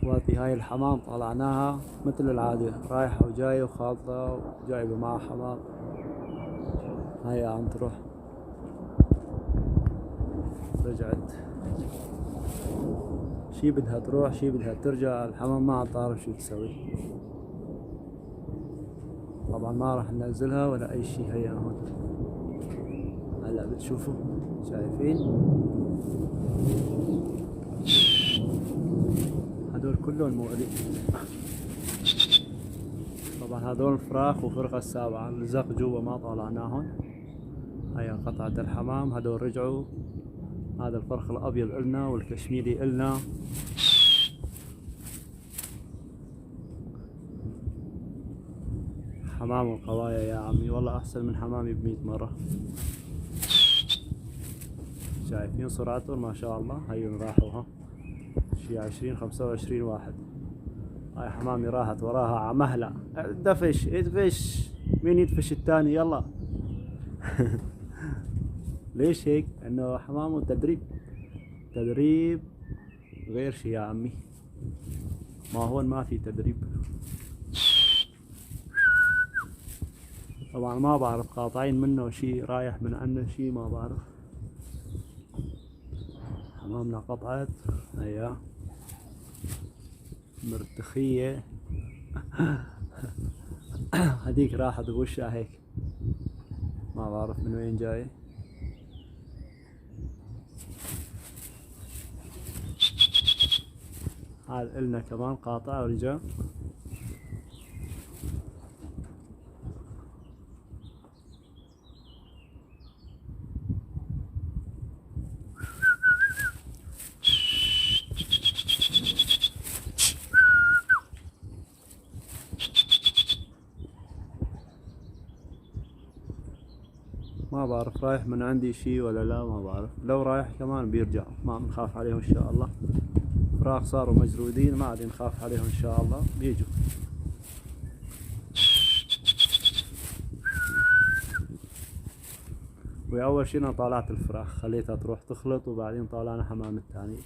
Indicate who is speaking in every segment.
Speaker 1: اخواتي هاي الحمام طلعناها مثل العادة، رايحة وجاية وخالطة وجايبة معها حمام. هاي عم تروح رجعت، شي بدها تروح شي بدها ترجع، الحمام ما عم تعرف شو تسوي. طبعا ما راح ننزلها ولا اي شي. هيا هون هلا بتشوفوا، شايفين هدول كلهم مؤذي. طبعا هذول الفراخ وفرقة السابعة لزق جوا ما طالعناهم. هيا قطعة الحمام هدول رجعوا. هذا الفرخ الابيض النا والكشميري النا. حمام القوايا يا عمي والله احسن من حمامي ب100 مرة. شايفين سرعتهم ما شاء الله. هيون راحوا ها شي 20-25 واحد. هاي حمامي راحت وراها عمهلة دفش ادفش. مين يدفش الثاني يلا. ليش هيك؟ انه حمام تدريب، تدريب غير شي يا عمي. ما هون ما في تدريب. طبعا ما بعرف قاطعين منه شي رايح من عنا شي ما بعرف. حمامنا قطعت. هيا مرتخية. هديك راحت بوشها هيك ما بعرف من وين جاي. هذا إلنا كمان قاطع ورجع. ما بعرف رايح من عندي شي ولا لا، ما بعرف. لو رايح كمان بيرجع، ما بنخاف عليهم ان شاء الله. فراخ صاروا مجرودين ما عاد نخاف عليهم ان شاء الله بيجوا. واول شي انا طالعت الفراخ خليتها تروح تخلط وبعدين طالعنا حمام الثاني.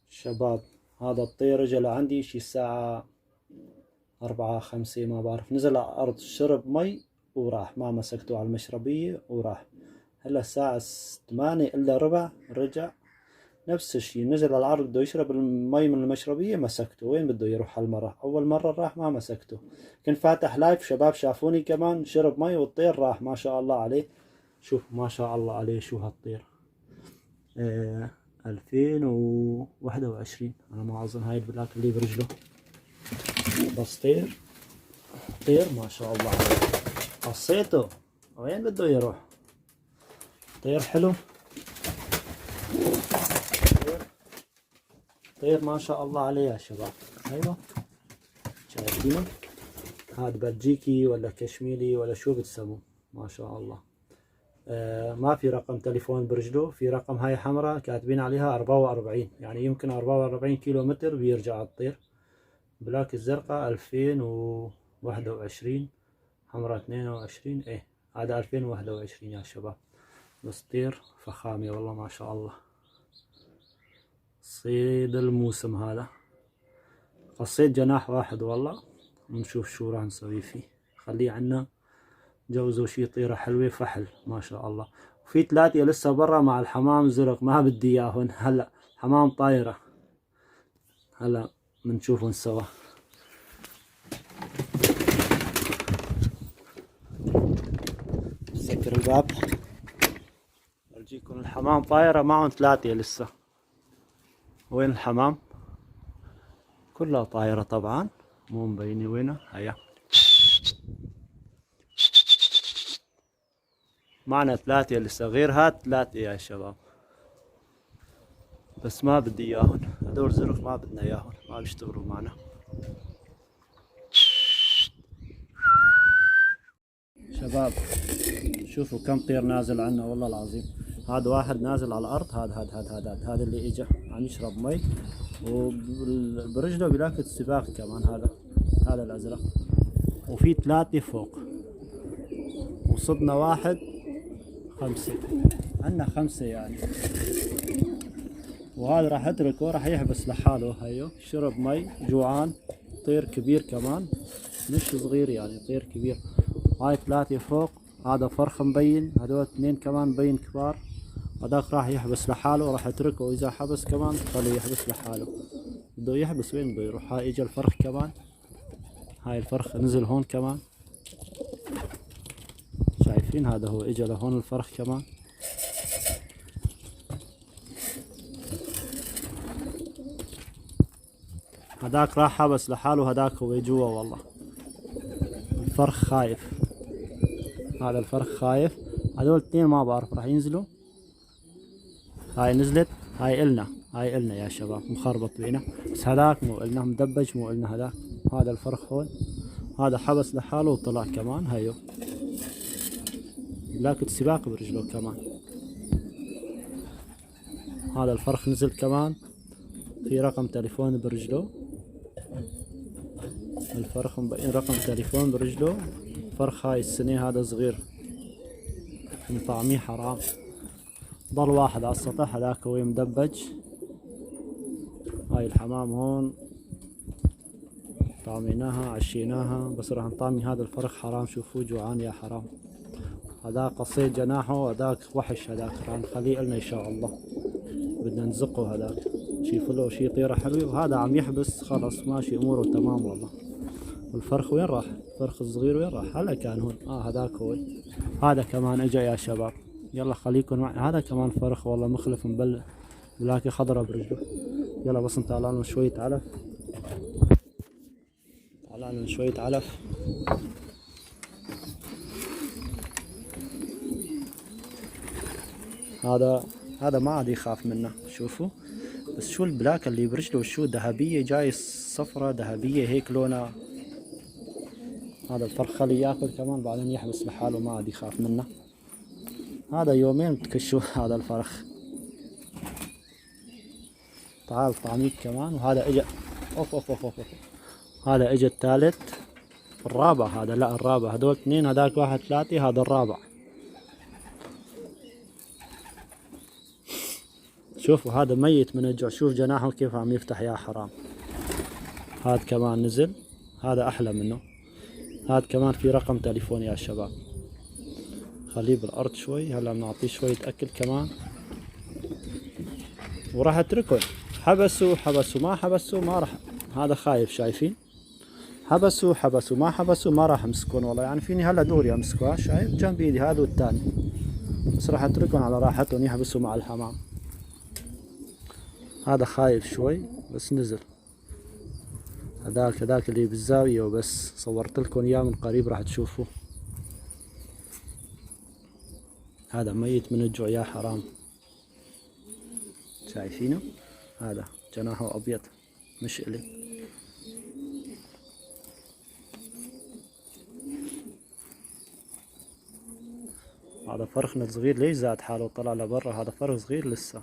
Speaker 1: شباب هذا الطير اجى لعندي شي الساعة 4-5 ما بعرف. نزل على الأرض شرب مي وراح، ما مسكته على المشربية وراح. هلا الساعة 8:15 رجع نفس الشي. نزل على الأرض بده يشرب المي من المشربية مسكته. وين بده يروح هالمرة؟ أول مرة راح ما مسكته. كنت فاتح لايف شباب شافوني كمان شرب مي والطير راح ما شاء الله عليه. شوف ما شاء الله عليه شو هالطير. 2021 أنا ما أظن هاي البلاك اللي برجله. بس طير ما شاء الله عليه. قصيته وين بده يروح؟ طير حلو. طير ما شاء الله عليه يا شباب. ايوه شايفينه؟ هاد بلجيكي ولا كشميري ولا شو بتسموه ما شاء الله. ما في رقم تليفون برجله، في رقم هاي حمراء كاتبين عليها 44، يعني يمكن 44 كيلو متر بيرجع الطير. بلاك الزرقاء 2021، حمراء 22. ايه هذا 2021 يا شباب. بس طير فخامة والله ما شاء الله. صيد الموسم هذا. قصيت جناح واحد والله، ونشوف شو راح نسوي فيه. خليه عنا جوزه شي طيرة حلوة فحل ما شاء الله. وفي 3 لسه برا مع الحمام زرق ما بدي اياهن. هلا حمام طايرة هلا بنشوفهم سوا. سكر الباب ارجيكم الحمام طايرة. معهم 3 لسه. وين الحمام؟ كلها طايرة طبعا مو مبينة وينها. هيا معنا 3 لسه غير هاد 3 يا شباب. بس ما بدي اياهن هدول زرق ما بدنا اياهن ما بيشتغلوا معنا. شباب شوفوا كم طير نازل عنا والله العظيم. هذا واحد نازل على الارض. هذا اللي اجى عم يشرب مي وبرجله بلاكة السباق كمان. هذا الازرق. وفي 3 فوق وصدنا 1 5. عندنا 5 يعني. وهذا راح اتركه راح يحبس لحاله. هيو شرب مي، جوعان، طير كبير كمان مش صغير يعني، طير كبير. هاي 3 فوق، هذا فرخ مبين، هذول 2 كمان مبين كبار. هذاك راح يحبس لحاله، راح اتركه، واذا حبس كمان خليه يحبس لحاله. بده يحبس وين بده يروح. هاي اجى الفرخ كمان، هاي الفرخ نزل هون كمان، شايفين؟ هذا هو اجى لهون الفرخ كمان. هذاك راح حبس لحاله، هذاك هو جوا. والله الفرخ خايف، هذا الفرخ خايف. هذول 2 ما بعرف راح ينزلوا. هاي نزلت، هاي إلنا يا شباب، مخربط بينا. بس هذاك مو إلنا، مدبج مو إلنا هذاك. هذا الفرخ هون، هذا حبس لحاله وطلع كمان. هيو لاكت سباق برجله كمان. هذا الفرخ نزل كمان، في رقم تليفون برجله. الفرخ مبين رقم تليفون برجله. فرخ هاي السنة، هذا صغير مطعميه حرام. ضل واحد على السطح، هذاك هو مدبج. هاي الحمام هون طعميناها عشيناها، بس راح نطعمي هذا الفرخ حرام. شوفوه جوعان يا حرام. هذاك قصيت جناحه، هذاك وحش، هذاك راح نخليه إلنا إن شاء الله. بدنا نزقه هذاك، شي له شي طيرة حلوة. وهذا عم يحبس خلص، ماشي أموره تمام والله. والفرخ وين راح؟ الفرخ الصغير وين راح؟ هلا كان هون. هذاك هو. هذا كمان اجا يا شباب. يلا خليكم معي. هذا كمان فرخ والله مخلف بلاكي خضرة برجله. يلا بس نطلع لهم شوية علف، طلع لهم شوية علف. هذا ما عاد يخاف منه، شوفوا. بس شو البلاكة اللي برجله؟ شو ذهبية جاي، صفرة ذهبية هيك لونها. هذا الفرخ خليه ياكل كمان بعدين يحبس لحاله، ما عاد يخاف منه. هذا يومين بتكشوه هذا الفرخ. تعال طعميك كمان. وهذا اجا، اوف اوف اوف اوف, أوف. هذا اجا الثالث، الرابع. هذا لا الرابع، هذول 2، هذاك 1 3، هذا الرابع. شوفوا هذا ميت من الجوع، شوف جناحه كيف عم يفتح يا حرام. هذا كمان نزل، هذا احلى منه. هذا كمان في رقم تليفون يا شباب. خليه بالارض شوي، هلا بنعطيه شوية اكل كمان وراح اتركهم. حبسوا ما حبسوا ما راح. هذا خايف، شايفين؟ حبسوا ما حبسوا ما راح امسكون والله. يعني فيني هلا دوري امسكوها، شايف؟ جنب ايدي هذا والثاني. بس راح اتركهم على راحتهم يحبسوا مع الحمام. هذا خايف شوي بس نزل. هذاك اللي بالزاوية وبس، صورت لكم اياه من قريب راح تشوفوه. هذا ميت من الجوع يا حرام، شايفينه؟ هذا جناحه ابيض مش الي. هذا فرخنا صغير، ليش زاد حاله وطلع لبرا؟ هذا فرخ صغير لسه.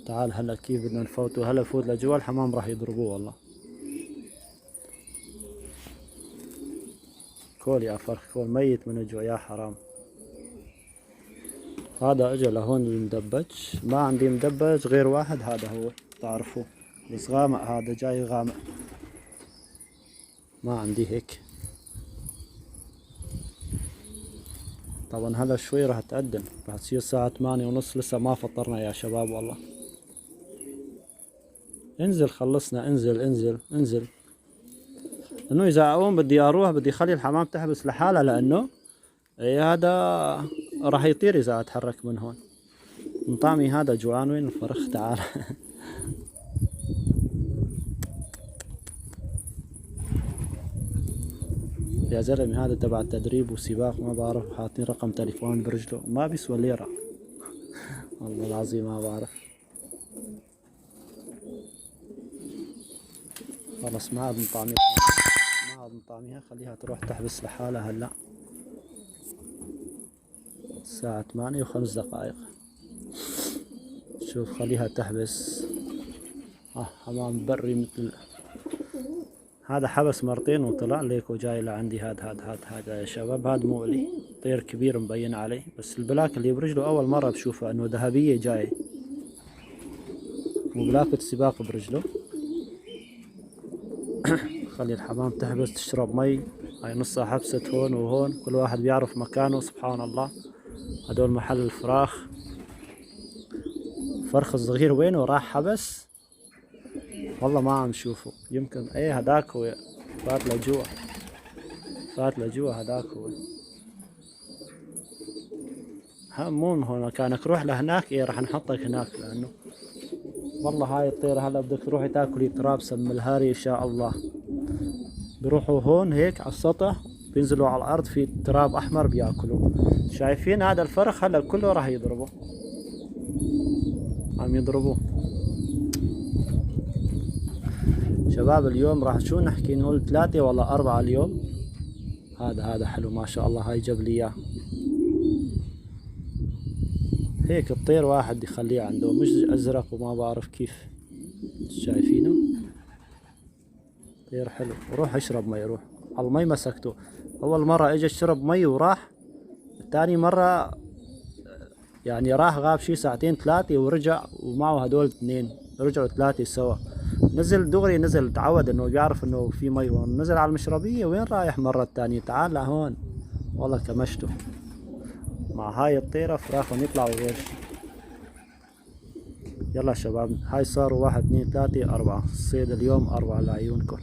Speaker 1: تعال هلا كيف بدنا نفوته. هلا فوت لجوا، الحمام راح يضربوه والله. كول يا فرخ كول، ميت من الجوع يا حرام. هذا اجى لهون المدبج. ما عندي مدبج غير واحد، هذا هو تعرفوه، بس غامق. هذا جاي غامق، ما عندي هيك. طبعا هلا شوي راح تأذن، راح تصير الساعة 8:30، لسه ما فطرنا يا شباب والله. انزل خلصنا، انزل. انه اذا اقوم بدي اروح، بدي اخلي الحمام تحبس لحالها، لانه هذا راح يطير اذا اتحرك من هون. نطعمي هذا جوعان. وين الفرخ؟ تعال. يا زلمة هذا تبع التدريب وسباق، ما بعرف، حاطين رقم تليفون برجله، ما بيسوى ليرة. والله العظيم ما بعرف. خلص ما عاد نطعميها، خليها تروح تحبس لحالها. هلا الساعة 8:05. شوف خليها تحبس. حمام بري مثل هذا حبس مرتين وطلع ليك وجاي لعندي. هذا يا شباب، هذا مؤلي، طير كبير مبين عليه، بس البلاك اللي برجله أول مرة بشوفه إنه ذهبية جاي، وبلاكة سباق برجله. خلي الحمام تحبس تشرب مي، هاي نصها حبست هون وهون، كل واحد بيعرف مكانه. سبحان الله. هدول محل الفراخ. الفرخ الصغير وينه؟ راح حبس، والله ما عم شوفه. يمكن ايه هداك هو، فات لجوا هداك هو. مو هون مكانك، روح لهناك. ايه راح نحطك هناك، لانه والله هاي الطيرة هلا بدك تروحي تاكلي تراب سم الهاري ان شاء الله. بيروحوا هون هيك على السطح، بينزلوا على الارض في تراب احمر بياكلوا. شايفين هذا الفرخ هلا كله راح يضربه، عم يضربوه. شباب اليوم راح شو نحكي، نقول 3 ولا 4 اليوم. هذا حلو ما شاء الله، هاي جاب لي اياه. هيك الطير واحد يخليه عنده، مش ازرق وما بعرف كيف. شايفينه؟ طير حلو. روح اشرب مي، روح على المي. مسكته اول مرة اجى شرب مي وراح، تاني مرة يعني راح غاب شي 2 3 ورجع، ومعه هدول 2 رجعوا 3 سوا. نزل دغري، نزل تعود انه بيعرف انه في مي هون، نزل على المشربية. وين رايح مرة تانية؟ تعال لهون. والله كمشته مع هاي الطيرة. فراخهم يطلعوا غير شي. يلا شباب، هاي صاروا 1 2 3 4 الصيد اليوم 4 لعيونكم.